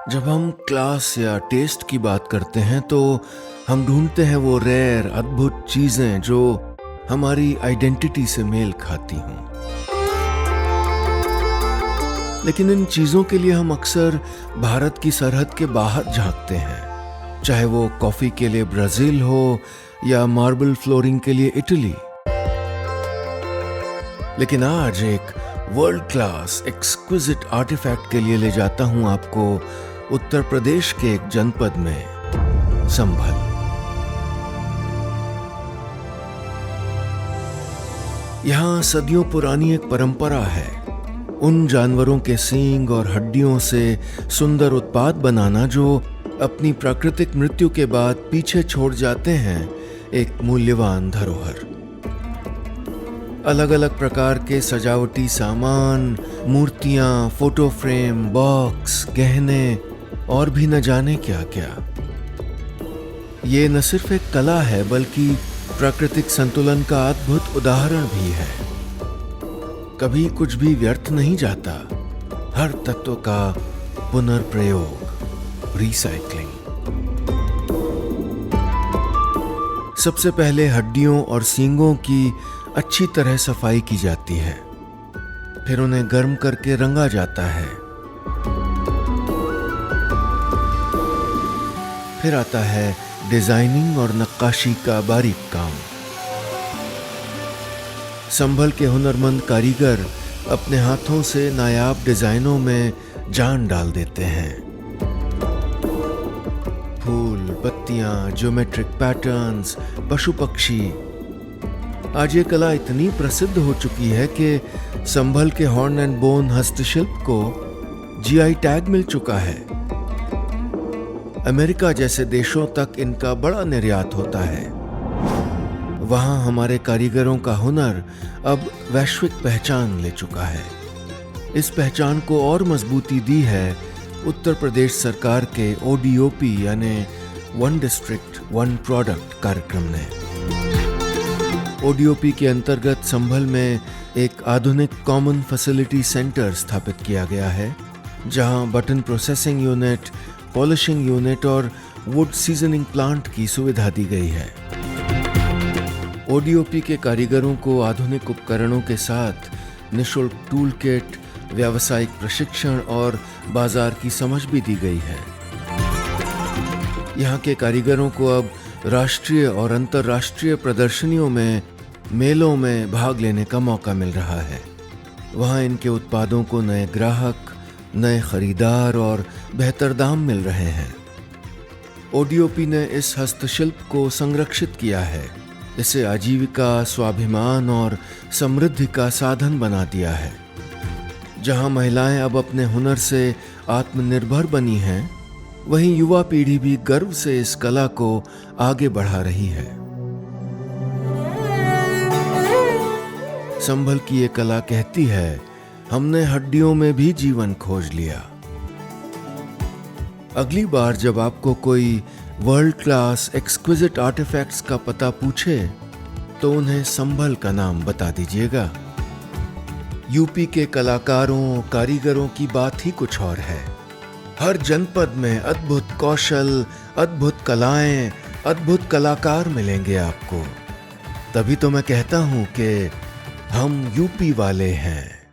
जब हम क्लास या टेस्ट की बात करते हैं तो हम ढूंढते हैं वो रेयर अद्भुत चीजें जो हमारी आइडेंटिटी से मेल खाती हों। लेकिन इन चीजों के लिए हम अक्सर भारत की सरहद के बाहर झांकते हैं, चाहे वो कॉफी के लिए ब्राजील हो या मार्बल फ्लोरिंग के लिए इटली। लेकिन आज एक वर्ल्ड क्लास एक्सक्विजिट आर्टिफैक्ट के लिए ले जाता हूं आपको उत्तर प्रदेश के एक जनपद में, संभल। यहां सदियों पुरानी एक परंपरा है, उन जानवरों के सींग और हड्डियों से सुंदर उत्पाद बनाना जो अपनी प्राकृतिक मृत्यु के बाद पीछे छोड़ जाते हैं एक मूल्यवान धरोहर। अलग अलग प्रकार के सजावटी सामान, मूर्तियां, फोटो फ्रेम, बॉक्स, गहने और भी न जाने क्या क्या। ये न सिर्फ एक कला है बल्कि प्राकृतिक संतुलन का अद्भुत उदाहरण भी है। कभी कुछ भी व्यर्थ नहीं जाता, हर तत्व का पुनर्प्रयोग, रिसाइकलिंग। सबसे पहले हड्डियों और सींगों की अच्छी तरह सफाई की जाती है, फिर उन्हें गर्म करके रंगा जाता है। फिर आता है डिजाइनिंग और नक्काशी का बारीक काम। संभल के हुनरमंद कारीगर अपने हाथों से नायाब डिजाइनों में जान डाल देते हैं। फूल, पत्तियां, ज्योमेट्रिक पैटर्न्स, पशु पक्षी। आज ये कला इतनी प्रसिद्ध हो चुकी है कि संभल के हॉर्न एंड बोन हस्तशिल्प को जीआई टैग मिल चुका है। अमेरिका जैसे देशों तक इनका बड़ा निर्यात होता है। वहां हमारे कारीगरों का हुनर अब वैश्विक पहचान ले चुका है। इस पहचान को और मजबूती दी है उत्तर प्रदेश सरकार के ODOP यानी वन डिस्ट्रिक्ट वन प्रोडक्ट कार्यक्रम ने। ODOP के अंतर्गत संभल में एक आधुनिक कॉमन फैसिलिटी सेंटर स्थापित किया गया है, जहां button processing unit, polishing unit और वुड सीजनिंग प्लांट की सुविधा दी गई है। ODOP के कारीगरों को आधुनिक उपकरणों के साथ निःशुल्क टूल किट, व्यावसायिक प्रशिक्षण और बाजार की समझ भी दी गई है। यहाँ के कारीगरों को अब राष्ट्रीय और अंतर्राष्ट्रीय प्रदर्शनियों में, मेलों में भाग लेने का मौका मिल रहा है। वहाँ इनके उत्पादों को नए ग्राहक, नए खरीदार और बेहतर दाम मिल रहे हैं। ODOP ने इस हस्तशिल्प को संरक्षित किया है, इसे आजीविका, स्वाभिमान और समृद्धि का साधन बना दिया है। जहां महिलाएं अब अपने हुनर से आत्मनिर्भर बनी हैं, वहीं युवा पीढ़ी भी गर्व से इस कला को आगे बढ़ा रही है। संभल की ये कला कहती है, हमने हड्डियों में भी जीवन खोज लिया। अगली बार जब आपको कोई वर्ल्ड क्लास एक्सक्विजिट आर्टिफैक्ट्स का पता पूछे तो उन्हें संभल का नाम बता दीजिएगा। यूपी के कलाकारों, कारीगरों की बात ही कुछ और है। हर जनपद में अद्भुत कौशल, अद्भुत कलाएं, अद्भुत कलाकार मिलेंगे आपको। तभी तो मैं कहता हूं कि हम यूपी वाले हैं।